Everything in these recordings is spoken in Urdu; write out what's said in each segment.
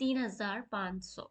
3500।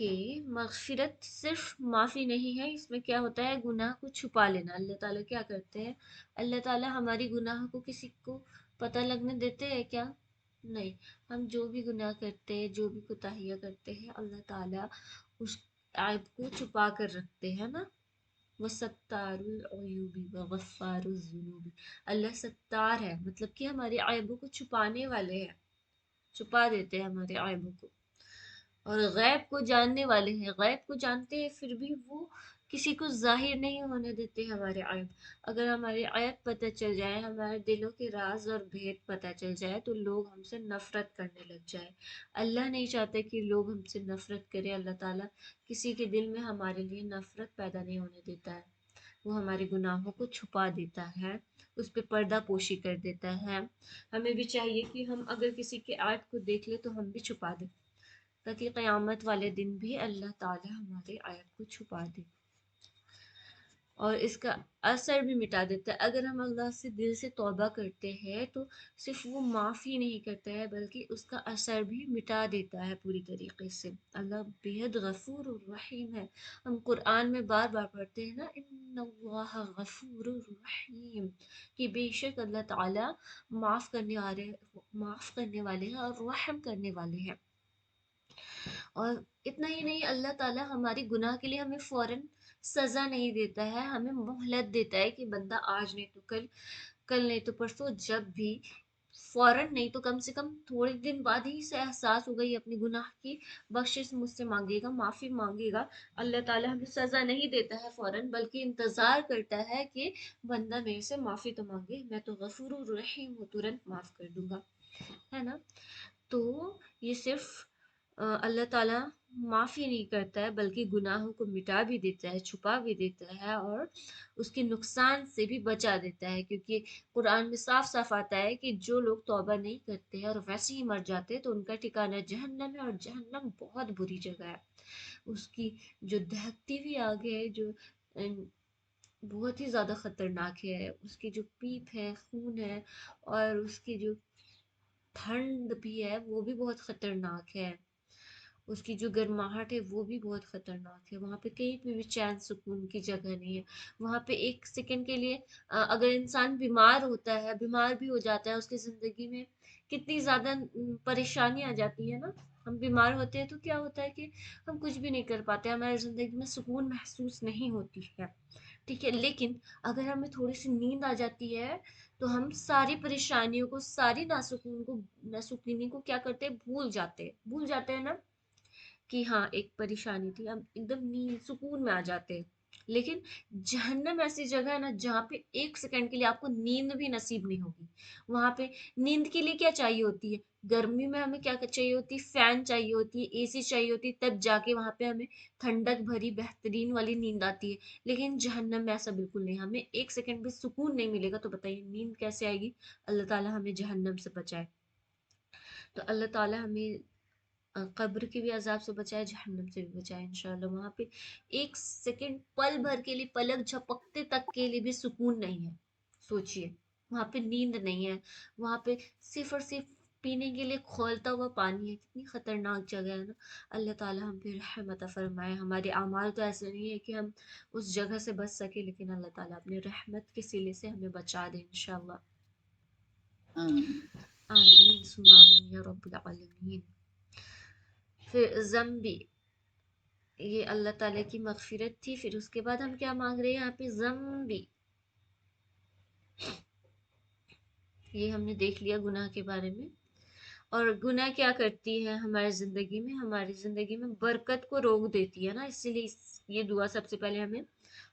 کہ مغفرت صرف معافی نہیں ہے، اس میں کیا ہوتا ہے، گناہ کو چھپا لینا۔ اللہ تعالیٰ کیا کرتے ہیں، اللہ تعالیٰ ہماری گناہ کو کسی کو پتہ لگنے دیتے ہیں کیا؟ نہیں۔ ہم جو بھی گناہ کرتے ہیں، جو بھی کوتاہیاں کرتے ہیں، اللہ تعالیٰ اس عیب کو چھپا کر رکھتے ہیں نا۔ وہ ستار العیوبی و غفار الذنوب، اللہ ستار ہے، مطلب کہ ہمارے عیبوں کو چھپانے والے ہیں، چھپا دیتے ہیں ہمارے عیبوں کو، اور غیب کو جاننے والے ہیں، غیب کو جانتے ہیں پھر بھی وہ کسی کو ظاہر نہیں ہونے دیتے ہمارے عیب۔ اگر ہمارے عیب پتہ چل جائے، ہمارے دلوں کے راز اور بھید پتہ چل جائے تو لوگ ہم سے نفرت کرنے لگ جائے۔ اللہ نہیں چاہتے کہ لوگ ہم سے نفرت کرے، اللہ تعالیٰ کسی کے دل میں ہمارے لیے نفرت پیدا نہیں ہونے دیتا ہے، وہ ہمارے گناہوں کو چھپا دیتا ہے، اس پہ پردہ پوشی کر دیتا ہے۔ ہمیں بھی چاہیے کہ ہم اگر کسی کے عیب کو دیکھ لیں تو ہم بھی چھپا دیں، تاکہ قیامت والے دن بھی اللہ تعالی ہمارے عیب کو چھپا دے اور اس کا اثر بھی مٹا دیتا ہے۔ اگر ہم اللہ سے دل سے توبہ کرتے ہیں تو صرف وہ معافی نہیں کرتا ہے بلکہ اس کا اثر بھی مٹا دیتا ہے پوری طریقے سے۔ اللہ بےحد غفور الرحیم ہے، ہم قرآن میں بار بار پڑھتے ہیں نا، ان اللہ غفور الرحیم، کہ بے شک اللہ تعالی معاف کرنے والے ہیں اور رحم کرنے والے ہیں۔ اور اتنا ہی نہیں، اللہ تعالیٰ ہماری گناہ کے لیے ہمیں فوراً سزا نہیں دیتا ہے، ہمیں مہلت دیتا ہے کہ بندہ آج نہیں تو کل، کل نہیں تو پرسوں، جب بھی، فوراً نہیں تو کم سے کم تھوڑے دن بعد ہی سے احساس ہو گئی اپنی گناہ کی، بخشش مجھ سے مانگے گا، معافی مانگے گا۔ اللہ تعالیٰ ہمیں سزا نہیں دیتا ہے فوراً، بلکہ انتظار کرتا ہے کہ بندہ میرے سے معافی تو مانگے، میں تو غفور الرحیم ہوں، ترنت معاف کر دوں گا، ہے نا۔ تو یہ صرف اللہ تعالیٰ معافی نہیں کرتا ہے بلکہ گناہوں کو مٹا بھی دیتا ہے، چھپا بھی دیتا ہے، اور اس کے نقصان سے بھی بچا دیتا ہے، کیونکہ قرآن میں صاف صاف آتا ہے کہ جو لوگ توبہ نہیں کرتے اور ویسے ہی مر جاتے تو ان کا ٹھکانہ جہنم ہے، اور جہنم بہت بری جگہ ہے۔ اس کی جو دہکتی ہوئی آگ ہے، جو بہت ہی زیادہ خطرناک ہے، اس کی جو پیپ ہے، خون ہے، اور اس کی جو ٹھنڈ بھی ہے وہ بھی بہت خطرناک ہے، اس کی جو گرماہٹ ہے وہ بھی بہت خطرناک ہے۔ وہاں پہ کہیں پہ بھی چین سکون کی جگہ نہیں ہے، وہاں پہ ایک سیکنڈ کے لیے اگر انسان بیمار ہوتا ہے، بیمار بھی ہو جاتا ہے، اس کی زندگی میں کتنی زیادہ پریشانی آ جاتی ہے نا۔ ہم بیمار ہوتے ہیں تو کیا ہوتا ہے کہ ہم کچھ بھی نہیں کر پاتے، ہماری زندگی میں سکون محسوس نہیں ہوتی ہے، ٹھیک ہے۔ لیکن اگر ہمیں تھوڑی سی نیند آ جاتی ہے تو ہم ساری پریشانیوں کو، ساری ناسکونی کو کیا کرتے ہیں، بھول جاتے ہیں نا، کہ ہاں ایک پریشانی تھی، ہم ایک دم نیند سکون میں آ جاتے ہیں۔ لیکن جہنم ایسی جگہ ہے نا جہاں پہ ایک سیکنڈ کے لیے آپ کو نیند بھی نصیب نہیں ہوگی۔ وہاں پہ نیند کے لیے کیا چاہیے ہوتی ہے، گرمی میں ہمیں کیا چاہیے ہوتی ہے، فین چاہیے ہوتی ہے، اے سی چاہیے ہوتی ہے، تب جا کے وہاں پہ ہمیں ٹھنڈک بھری بہترین والی نیند آتی ہے۔ لیکن جہنم میں ایسا بالکل نہیں، ہمیں ایک سیکنڈ بھی سکون نہیں ملے گا، تو بتائیے نیند کیسے آئے گی۔ اللہ تعالیٰ ہمیں جہنم سے بچائے، تو اللہ تعالیٰ ہمیں قبر کے بھی عذاب سے بچائے، جہنم سے بھی بچائے انشاءاللہ۔ وہاں پہ ایک سیکنڈ، پل بھر کے لیے، پلک جھپکتے تک کے لیے بھی سکون نہیں ہے، سوچئے، وہاں پہ نیند نہیں ہے، وہاں پہ صرف اور صرف پینے کے لیے کھولتا ہوا پانی ہے، کتنی خطرناک جگہ ہے نا۔ اللہ تعالیٰ ہم پہ رحم عطا فرمائے۔ ہمارے اعمال تو ایسے نہیں ہے کہ ہم اس جگہ سے بچ سکے، لیکن اللہ تعالیٰ اپنے رحمت کے سلے سے ہمیں بچا دے انشاءاللہ۔ آمین۔ آمین ثم آمین یا رب العالمین۔ پھر ذنبی، یہ اللہ تعالیٰ کی مغفرت تھی، پھر اس کے بعد ہم کیا مانگ رہے ہیں یہاں پہ، ذنبی، یہ ہم نے دیکھ لیا گناہ کے بارے میں۔ اور گناہ کیا کرتی ہے ہماری زندگی میں برکت کو روک دیتی ہے نا، اسی لیے یہ دعا سب سے پہلے ہمیں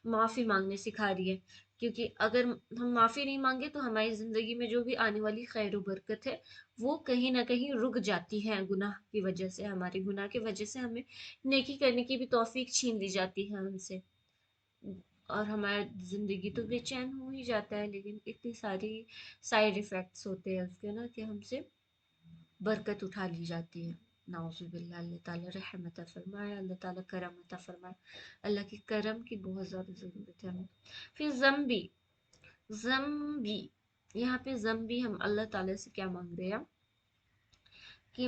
معافی مانگنے سکھا رہی ہے، کیونکہ اگر ہم معافی نہیں مانگے تو ہماری زندگی میں جو بھی آنے والی خیر و برکت ہے وہ کہیں نہ کہیں رک جاتی ہے، گناہ کی وجہ سے، ہمارے گناہ کی وجہ سے ہمیں نیکی کرنے کی بھی توفیق چھین لی جاتی ہے ہم سے، اور ہماری زندگی تو بے چین ہو ہی جاتا ہے، لیکن اتنی ساری سائیڈ ایفیکٹس ہوتے ہیں اس کے نا کہ ہم سے برکت اٹھا لی جاتی ہے۔ نعوذ باللہ، اللہ تعالیٰ رحم عطا فرمائے، اللہ تعالیٰ کرم عطا فرمائے، اللہ کی کرم کی بہت زیادہ ضرورت ہے ہمیں۔ پھر ذنبی، یہاں پہ ذنبی ہم اللہ تعالیٰ سے کیا مانگ رہے ہیں کہ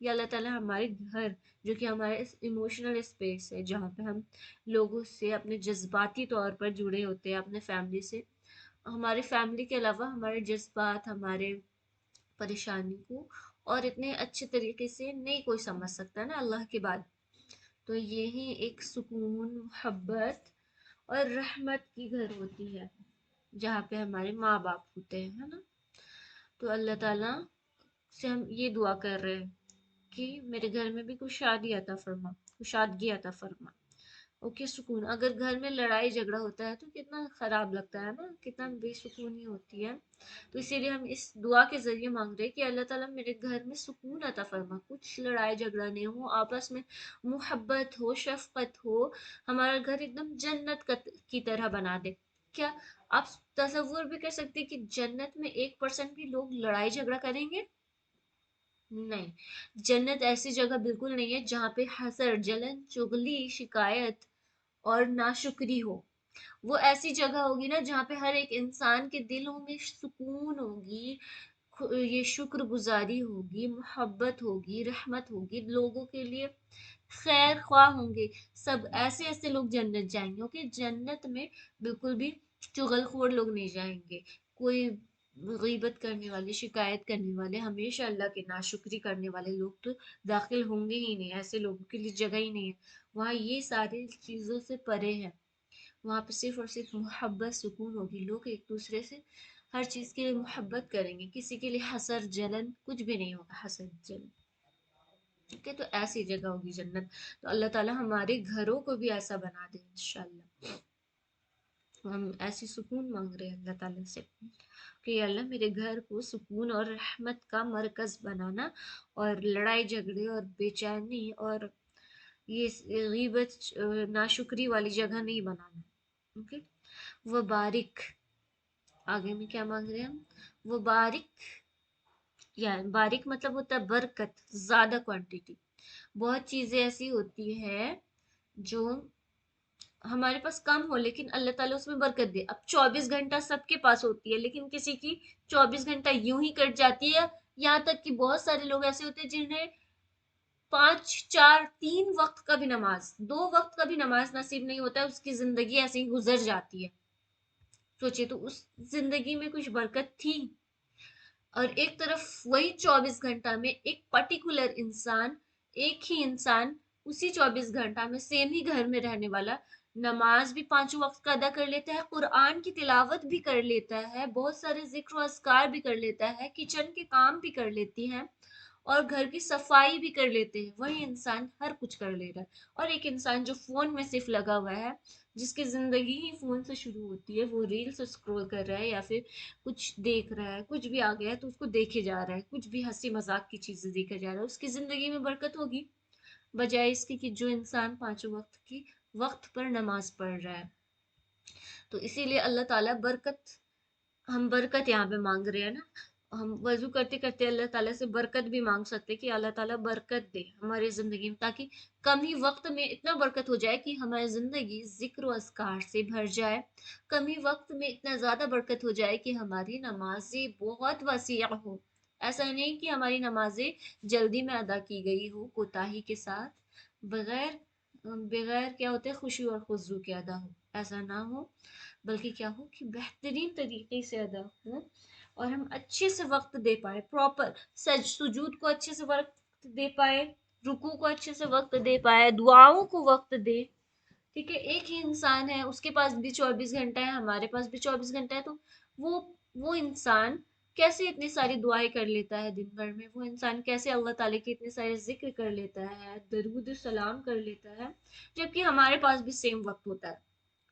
یا اللہ تعالیٰ ہمارے گھر جو کہ ہمارا ایموشنل اسپیس ہے جہاں پہ ہم لوگوں سے اپنے جذباتی طور پر جڑے ہوتے ہیں اپنے فیملی سے، ہماری فیملی کے علاوہ ہمارے جذبات ہمارے پریشانی کو اور اتنے اچھے طریقے سے نہیں کوئی سمجھ سکتا نا اللہ کے بعد. تو یہی ایک سکون، محبت اور رحمت کی گھر ہوتی ہے جہاں پہ ہمارے ماں باپ ہوتے ہیں، ہے نا. تو اللہ تعالیٰ سے ہم یہ دعا کر رہے ہیں کہ میرے گھر میں بھی کشادی عطا فرما، کشادگی عطا فرما. اوکے، سکون. اگر گھر میں لڑائی جھگڑا ہوتا ہے تو کتنا خراب لگتا ہے نا، کتنا بے سکونی ہوتی ہے. تو اسی لیے ہم اس دعا کے ذریعے مانگ رہے ہیں کہ اللہ تعالیٰ میرے گھر میں سکون عطا فرما، کچھ لڑائی جھگڑا نہیں ہو، آپس میں محبت ہو، شفقت ہو، ہمارا گھر ایک دم جنت کی طرح بنا دے. کیا آپ تصور بھی کر سکتے کہ جنت میں 1% بھی لوگ لڑائی جھگڑا کریں گے؟ نہیں. جنت ایسی جگہ بالکل نہیں ہے جہاں پہ حسد، جلن، چغلی، شکایت اور ناشکری ہو. وہ ایسی جگہ ہوگی نا جہاں پہ ہر ایک انسان کے دلوں میں سکون ہوگی، یہ شکر گزاری ہوگی، محبت ہوگی، رحمت ہوگی، لوگوں کے لیے خیر خواہ ہوں گے. سب ایسے ایسے لوگ جنت جائیں گے کیونکہ جنت میں بالکل بھی چغل خور لوگ نہیں جائیں گے. کوئی غیبت کرنے والے، شکایت کرنے والے، ہمیشہ اللہ کے ناشکری کرنے والے لوگ تو داخل ہوں گے ہی نہیں. ایسے لوگوں کے لیے جگہ ہی نہیں ہے وہاں. یہ ساری چیزوں سے پرے ہے. وہاں پہ صرف اور صرف محبت، سکون ہوگی. لوگ ایک دوسرے سے ہر چیز کے لیے محبت کریں گے، کسی کے لیے حسد جلن کچھ بھی نہیں ہوگا. حسد جلن، ٹھیک ہے. تو ایسی جگہ ہوگی جنت. تو اللہ تعالیٰ ہمارے گھروں کو بھی ایسا بنا دے انشاءاللہ. ہم ایسی سکون مانگ رہے ہیں اللہ تعالیٰ سے کہ اللہ میرے گھر کو سکون اور رحمت کا مرکز بنانا، اور لڑائی جھگڑے اور بے چینی اور یہ غیبت ناشکری والی جگہ نہیں بنانا. اوکے. وبارک، آگے میں کیا مانگ رہے ہیں ہم؟ وبارک، یعنی باریک مطلب ہوتا ہے برکت، زیادہ کوانٹیٹی. بہت چیزیں ایسی ہوتی ہے جو ہمارے پاس کم ہو لیکن اللہ تعالیٰ اس میں برکت دے. اب 24 گھنٹہ سب کے پاس ہوتی ہے لیکن کسی کی 24 گھنٹہ یوں ہی کٹ جاتی ہے. یہاں تک کہ بہت سارے لوگ ایسے ہوتے ہیں جنہیں 5 4 3 وقت کا بھی نماز، 2 وقت کا بھی نماز نصیب نہیں ہوتا ہے. اس کی زندگی ایسے ہی گزر جاتی ہے. سوچے تو اس زندگی میں کچھ برکت تھی. اور ایک طرف وہی 24 گھنٹہ میں ایک پرٹیکولر انسان، ایک ہی انسان اسی 24 گھنٹہ میں سیم ہی گھر میں رہنے والا نماز بھی 5 وقت کا ادا کر لیتا ہے، قرآن کی تلاوت بھی کر لیتا ہے، بہت سارے ذکر و اذکار بھی کر لیتا ہے، کچن کے کام بھی کر لیتی ہیں اور گھر کی صفائی بھی کر لیتے ہیں. وہی انسان ہر کچھ کر لے رہا ہے. اور ایک انسان جو فون میں صرف لگا ہوا ہے، جس کی زندگی ہی فون سے شروع ہوتی ہے، وہ ریلز اسکرول کر رہا ہے یا پھر کچھ دیکھ رہا ہے، کچھ بھی آ گیا ہے تو اس کو دیکھے جا رہا ہے، کچھ بھی ہنسی مذاق کی چیزیں دیکھا جا رہا ہے. اس کی زندگی میں برکت ہوگی بجائے اس کی کہ جو انسان 5 وقت کی وقت پر نماز پڑھ رہا ہے. تو اسی لیے اللہ تعالیٰ برکت، ہم برکت یہاں پہ مانگ رہے ہیں نا. ہم وضو کرتے کرتے اللہ تعالیٰ سے برکت بھی مانگ سکتے کہ اللہ تعالیٰ برکت دے ہماری زندگی میں، تاکہ کم ہی وقت میں اتنا برکت ہو جائے کہ ہماری زندگی ذکر و اذکار سے بھر جائے. کم ہی وقت میں اتنا زیادہ برکت ہو جائے کہ ہماری نمازیں بہت وسیع ہو. ایسا نہیں کہ ہماری نمازیں جلدی میں ادا کی گئی ہو، کوتاہی کے ساتھ، بغیر بغیر کیا ہوتے ہیں خشوع اور خضوع کے ادا ہو. ایسا نہ ہو، بلکہ کیا ہو کہ بہترین طریقے سے ادا ہو اور ہم اچھے سے وقت دے پائے، پراپر سجود کو اچھے سے وقت دے پائے، رکوع کو اچھے سے وقت دے پائے، دعاؤں کو وقت دے. ٹھیک ہے. ایک ہی انسان ہے، اس کے پاس بھی 24 گھنٹہ ہے، ہمارے پاس بھی 24 گھنٹہ ہے. تو وہ انسان کیسے اتنی ساری دعائیں کر لیتا ہے دن بھر میں؟ وہ انسان کیسے اللہ تعالیٰ کے اتنے سارے ذکر کر لیتا ہے، درود سلام کر لیتا ہے، جبکہ ہمارے پاس بھی سیم وقت ہوتا ہے.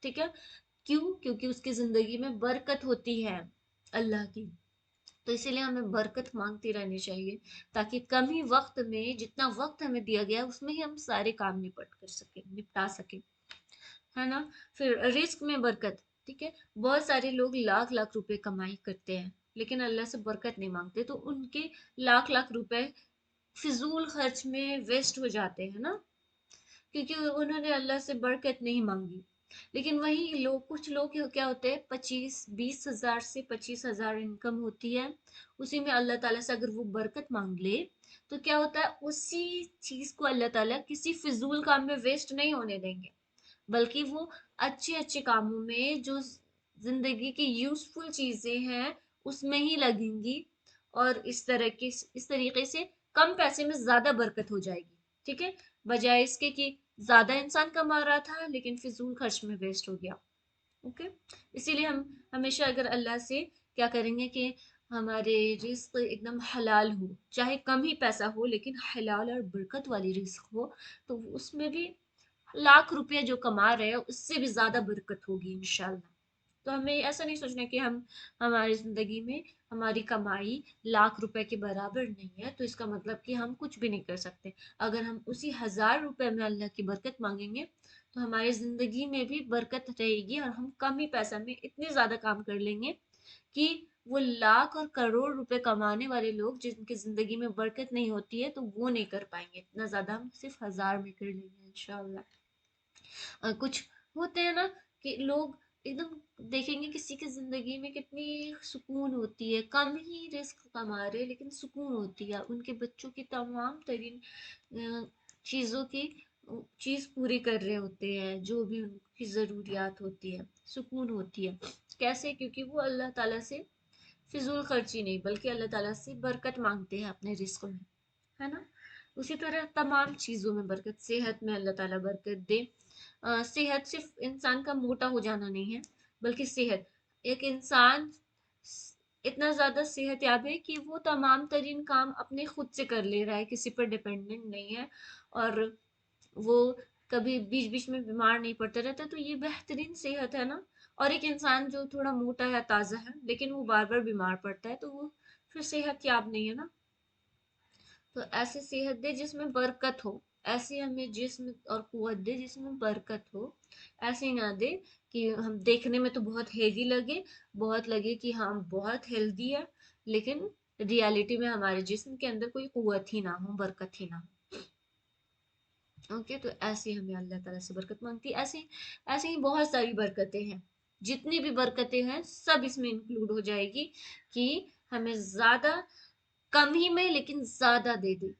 ٹھیک ہے. کیوں؟ کیونکہ اس کی زندگی میں برکت ہوتی ہے اللہ کی. تو اسی لیے ہمیں برکت مانگتی رہنی چاہیے تاکہ کم ہی وقت میں، جتنا وقت ہمیں دیا گیا اس میں ہی ہم سارے کام نپٹا سکیں، ہے نا. پھر رزق میں برکت. ٹھیک ہے. بہت سارے لوگ لاکھ لاکھ روپے کمائی کرتے ہیں لیکن اللہ سے برکت نہیں مانگتے، تو ان کے لاکھ لاکھ روپے فضول خرچ میں ویسٹ ہو جاتے ہیں نا، کیونکہ انہوں نے اللہ سے برکت نہیں مانگی. لیکن وہی لوگ کچھ لوگ کیا ہوتے ہیں 20,000 سے 25,000 انکم ہوتی ہے، اسی میں اللہ تعالیٰ سے اگر وہ برکت مانگ لے تو کیا ہوتا ہے اسی چیز کو اللہ تعالیٰ کسی فضول کام میں ویسٹ نہیں ہونے دیں گے، بلکہ وہ اچھے اچھے کاموں میں جو زندگی کی یوزفل چیزیں ہیں اس میں ہی لگیں گی، اور اس طریقے سے کم پیسے میں زیادہ برکت ہو جائے گی، ٹھیک ہے، بجائے اس کے کہ زیادہ انسان کما رہا تھا لیکن فضول خرچ میں ویسٹ ہو گیا. اوکے، اسی لیے ہم ہمیشہ اگر اللہ سے کیا کریں گے کہ ہمارے رزق ایک دم حلال ہو، چاہے کم ہی پیسہ ہو لیکن حلال اور برکت والی رزق ہو، تو اس میں بھی لاکھ روپے جو کما رہے ہیں اس سے بھی زیادہ برکت ہوگی انشاءاللہ. تو ہمیں ایسا نہیں سوچنا کہ ہماری زندگی میں ہماری کمائی لاکھ روپے کے برابر نہیں ہے تو اس کا مطلب کہ ہم کچھ بھی نہیں کر سکتے. اگر ہم اسی 1,000 روپے میں اللہ کی برکت مانگیں گے تو ہماری زندگی میں بھی برکت رہے گی، اور ہم کم ہی پیسہ میں اتنے زیادہ کام کر لیں گے کہ وہ لاکھ اور کروڑ روپے کمانے والے لوگ جن کی زندگی میں برکت نہیں ہوتی ہے تو وہ نہیں کر پائیں گے اتنا زیادہ، ہم صرف 1,000 میں کر لیں گے انشاءاللہ. کچھ ہوتے ہیں نا کہ لوگ ایک دم دیکھیں گے کسی کی زندگی میں کتنی سکون ہوتی ہے، کم ہی رزق کما رہے لیکن سکون ہوتی ہے، ان کے بچوں کی تمام ترین چیزوں کی چیز پوری کر رہے ہوتے ہیں، جو بھی ان کی ضروریات ہوتی ہے، سکون ہوتی ہے. کیسے؟ کیونکہ وہ اللہ تعالیٰ سے فضول خرچی نہیں بلکہ اللہ تعالیٰ سے برکت مانگتے ہیں اپنے رزق میں، ہے نا. اسی طرح تمام چیزوں میں برکت، صحت میں اللہ تعالیٰ برکت دے. صحت صرف انسان کا موٹا ہو جانا نہیں ہے بلکہ صحت، ایک انسان اتنا زیادہ صحت یاب ہے کہ وہ تمام ترین کام اپنے خود سے کر لے رہا ہے، کسی پر ڈپینڈنٹ نہیں ہے، اور وہ کبھی بیچ بیچ میں بیمار نہیں پڑتا رہتا، تو یہ بہترین صحت ہے نا. اور ایک انسان جو تھوڑا موٹا ہے تازہ ہے لیکن وہ بار بار بیمار پڑتا ہے تو وہ پھر صحت یاب نہیں ہے نا. تو ایسی صحت دے جس میں برکت ہو، ایسی ہمیں جسم اور قوت دے جس میں برکت ہو. ایسے نہ دے کہ ہم دیکھنے میں تو بہت ہیوی لگے، بہت لگے کہ ہم بہت ہیلدی ہے لیکن ریالٹی میں ہمارے جسم کے اندر کوئی قوت ہی نہ ہو، برکت ہی نہ ہو. اوکے، تو ایسے ہمیں اللہ تعالیٰ سے برکت مانگتی ہے. ایسے ہی بہت ساری برکتیں ہیں، جتنی بھی برکتیں ہیں سب اس میں انکلوڈ ہو جائے گی کہ ہمیں زیادہ کم ہی میں لیکن زیادہ دے دے.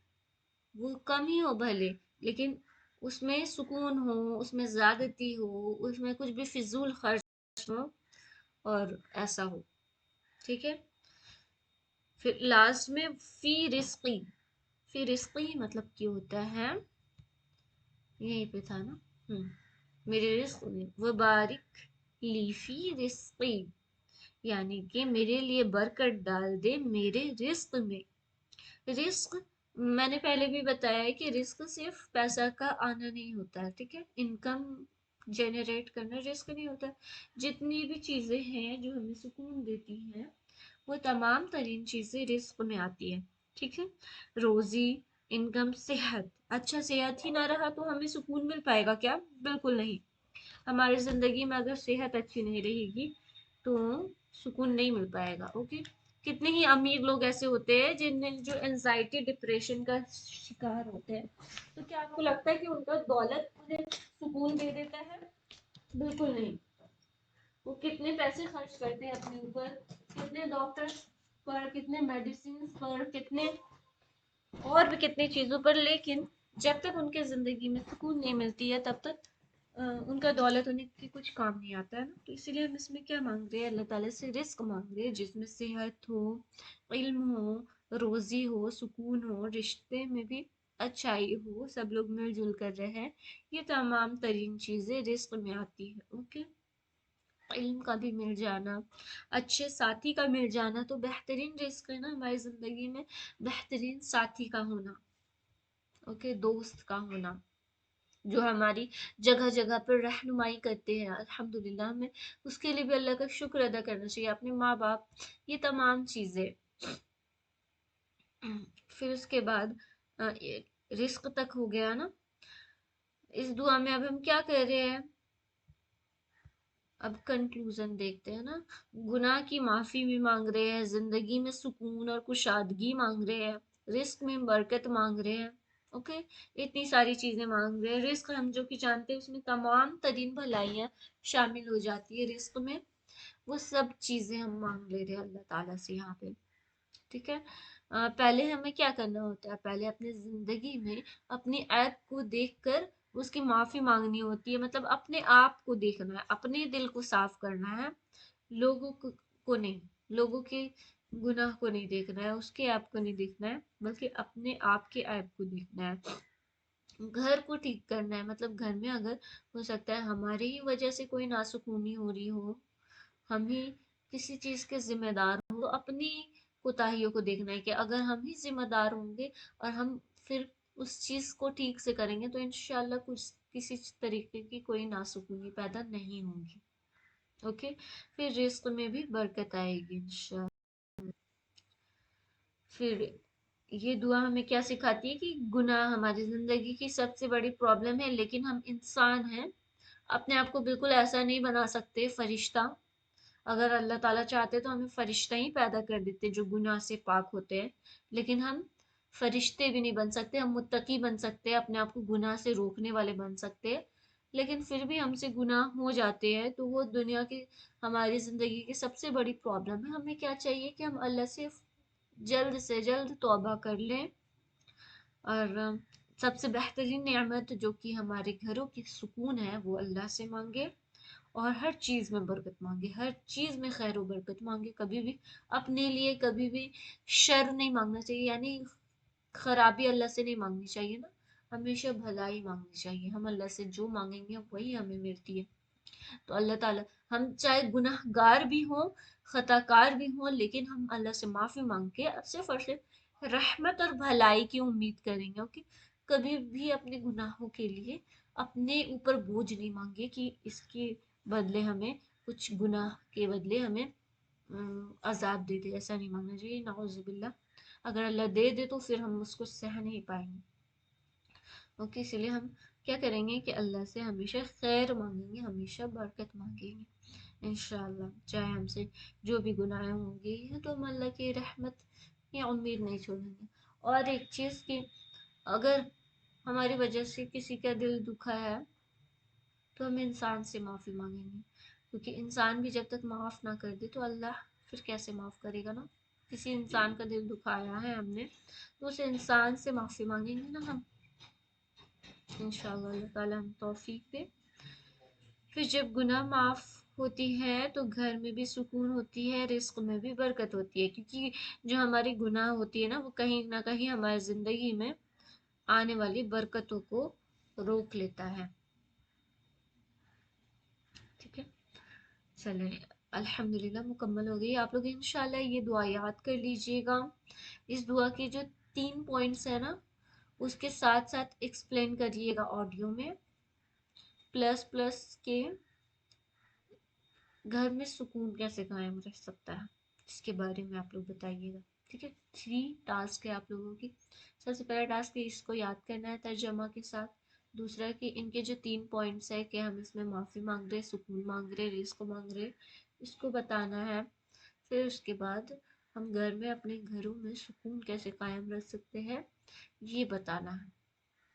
وہ کم ہی ہو بھلے لیکن اس میں سکون ہو، اس میں زیادتی ہو، اس میں کچھ بھی فضول خرچ ہو، اور ایسا ہو. ٹھیک ہے، پھر لاسٹ میں فی رزقی. فی رزقی مطلب کیا ہوتا ہے، یہیں پہ تھا نا. میرے رزق میں وبارک لی فی رزقی، یعنی کہ میرے لیے برکت ڈال دے میرے رزق میں. رزق میں نے پہلے بھی بتایا ہے کہ رزق صرف پیسہ کا آنا نہیں ہوتا ہے، ٹھیک ہے، انکم جنریٹ کرنا رزق نہیں ہوتا. جتنی بھی چیزیں ہیں جو ہمیں سکون دیتی ہیں وہ تمام ترین چیزیں رزق میں آتی ہیں، ٹھیک ہے. روزی، انکم، صحت. اچھا صحت ہی نہ رہا تو ہمیں سکون مل پائے گا کیا؟ بالکل نہیں. ہماری زندگی میں اگر صحت اچھی نہیں رہے گی تو سکون نہیں مل پائے گا. اوکے، کتنے ہی امیر لوگ ایسے ہوتے ہیں جو انزائٹی ڈپریشن کا شکار ہوتے ہیں، تو کیا آپ کو لگتا ہے کہ ان کا دولت انہیں سکون دے دیتا ہے؟ بالکل نہیں. وہ کتنے پیسے خرچ کرتے ہیں اپنے اوپر، کتنے ڈاکٹر پر، کتنے میڈیسن پر، کتنے اور بھی کتنی چیزوں پر، لیکن جب تک ان کے زندگی میں سکون نہیں ملتی ہے تب تک ان کا دولت انہیں کی کچھ کام نہیں آتا ہے نا. تو اسی لیے ہم اس میں کیا مانگ رہے ہیں؟ اللہ تعالیٰ سے رزق مانگ رہے ہیں جس میں صحت ہو، علم ہو، روزی ہو، سکون ہو، رشتے میں بھی اچھائی ہو، سب لوگ مل جل کر رہے. یہ تمام ترین چیزیں رزق میں آتی ہے. اوکے، علم کا بھی مل جانا، اچھے ساتھی کا مل جانا تو بہترین رزق ہے نا ہماری زندگی میں. بہترین ساتھی کا ہونا، اوکے، دوست کا ہونا جو ہماری جگہ جگہ پر رہنمائی کرتے ہیں، الحمدللہ ہمیں اس کے لیے بھی اللہ کا شکر ادا کرنا چاہیے. اپنے ماں باپ، یہ تمام چیزیں. پھر اس کے بعد رزق تک ہو گیا نا. اس دعا میں اب ہم کیا کر رہے ہیں؟ اب کنکلوژن دیکھتے ہیں نا. گناہ کی معافی بھی مانگ رہے ہیں، زندگی میں سکون اور کشادگی مانگ رہے ہیں، رزق میں برکت مانگ رہے ہیں. اوکے، اتنی ساری چیزیں مانگ رہے ہیں. رزق ہم جو کہ جانتے ہیں اس میں تمام ترین بھلائیاں شامل ہو جاتی ہے رزق میں، وہ سب چیزیں ہم مانگ لے رہے ہیں اللہ تعالیٰ سے یہاں پہ. ٹھیک ہے. پہلے ہمیں کیا کرنا ہوتا ہے، پہلے اپنی زندگی میں اپنی عیب کو دیکھ کر اس کی معافی مانگنی ہوتی ہے. مطلب اپنے آپ کو دیکھنا ہے، اپنے دل کو صاف کرنا ہے، لوگوں کو نہیں، لوگوں کے گناہ کو نہیں دیکھنا ہے، اس کے عیب کو نہیں دیکھنا ہے، بلکہ اپنے آپ کے عیب کو دیکھنا ہے. گھر کو ٹھیک کرنا ہے، مطلب گھر میں اگر ہو سکتا ہے ہماری ہی وجہ سے کوئی ناسکونی ہو رہی ہو، ہم ہی کسی چیز کے ذمہ دار ہوں، تو اپنی کوتاہیوں کو دیکھنا ہے کہ اگر ہم ہی ذمہ دار ہوں گے اور ہم پھر اس چیز کو ٹھیک سے کریں گے تو انشاءاللہ کچھ کسی طریقے کی کوئی ناسکونی پیدا نہیں ہوگی. اوکے. پھر رزق میں بھی برکت آئے گی انشاءاللہ. پھر یہ دعا ہمیں کیا سکھاتی ہے کہ گناہ ہماری زندگی کی سب سے بڑی پرابلم ہے، لیکن ہم انسان ہیں، اپنے آپ کو بالکل ایسا نہیں بنا سکتے فرشتہ. اگر اللہ تعالیٰ چاہتے تو ہمیں فرشتہ ہی پیدا کر دیتے جو گناہ سے پاک ہوتے ہیں، لیکن ہم فرشتے بھی نہیں بن سکتے. ہم متقی بن سکتے ہیں، اپنے آپ کو گناہ سے روکنے والے بن سکتے ہیں، لیکن پھر بھی ہم سے گناہ ہو جاتے ہیں. تو وہ دنیا کی ہماری زندگی کی سب سے بڑی پرابلم ہے. ہمیں کیا چاہیے کہ ہم اللہ سے جلد سے جلد توبہ کر لیں، اور سب سے بہترین نعمت جو کہ ہمارے گھروں کی سکون ہے وہ اللہ سے مانگے، اور ہر چیز میں برکت مانگے، ہر چیز میں خیر و برکت مانگے. کبھی بھی اپنے لیے کبھی بھی شر نہیں مانگنا چاہیے، یعنی خرابی اللہ سے نہیں مانگنی چاہیے نا، ہمیشہ بھلائی مانگنی چاہیے. ہم اللہ سے جو مانگیں گے وہی ہمیں ملتی ہے. تو اللہ تعالیٰ، ہم چاہے گناہ گار بھی ہوں، خطا کار بھی ہوں، لیکن ہم اللہ سے معافی مانگ کے صرف اور صرف رحمت اور بھلائی کی امید کریں گے. اوکے. کبھی بھی اپنے گناہوں کے لیے اپنے اوپر بوجھ نہیں مانگے کہ اس کے بدلے ہمیں کچھ، گناہ کے بدلے ہمیں عذاب دے دے. ایسا نہیں مانگنا چاہیے، نعوذ باللہ. اگر اللہ دے دے تو پھر ہم اس کو سہ نہیں پائیں گے. اوکے. اسی لیے ہم کیا کریں گے کہ اللہ سے ہمیشہ خیر مانگیں گے، ہمیشہ برکت مانگیں گے انشاءاللہ. چاہے ہم سے جو بھی گناہ ہوں گے تو ہم اللہ کی رحمت یا امید نہیں چھوڑیں گے. اور ایک چیز کہ اگر ہماری وجہ سے کسی کا دل دکھا ہے تو ہم انسان سے معافی مانگیں گے، کیونکہ انسان بھی جب تک معاف نہ کر دے تو اللہ پھر کیسے معاف کرے گا نا. کسی انسان کا دل دکھایا ہے ہم نے تو اس انسان سے معافی مانگیں گے نا ہم انشاءاللہ. اللہ تعالیٰ ہم توفیق دے. پھر جب گناہ معاف ہوتی ہے تو گھر میں بھی سکون ہوتی ہے، رزق میں بھی برکت ہوتی ہے، کیونکہ جو ہماری گناہ ہوتی ہے نا وہ کہیں نہ کہیں ہماری زندگی میں آنے والی برکتوں کو روک لیتا ہے. ٹھیک ہے. چلیں، الحمدللہ مکمل ہو گئی. آپ لوگ انشاءاللہ یہ دعا یاد کر لیجئے گا. اس دعا کے جو 3 پوائنٹس ہیں نا اس کے ساتھ ساتھ ایکسپلین کریے گا آڈیو میں. پلس کے گھر میں سکون کیسے قائم رہ سکتا ہے اس کے بارے میں آپ لوگ بتائیے گا. ٹھیک ہے. 3 ٹاسک ہے آپ لوگوں کی. سب سے پہلا ٹاسک اس کو یاد کرنا ہے ترجمہ کے ساتھ. دوسرا کہ ان کے جو 3 پوائنٹس ہے کہ ہم اس میں معافی مانگ رہے، سکون مانگ رہے، رزق مانگ رہے، اس کو بتانا ہے. پھر اس کے بعد ہم گھر میں اپنے گھروں میں سکون کیسے قائم رکھ سکتے ہیں یہ بتانا ہے.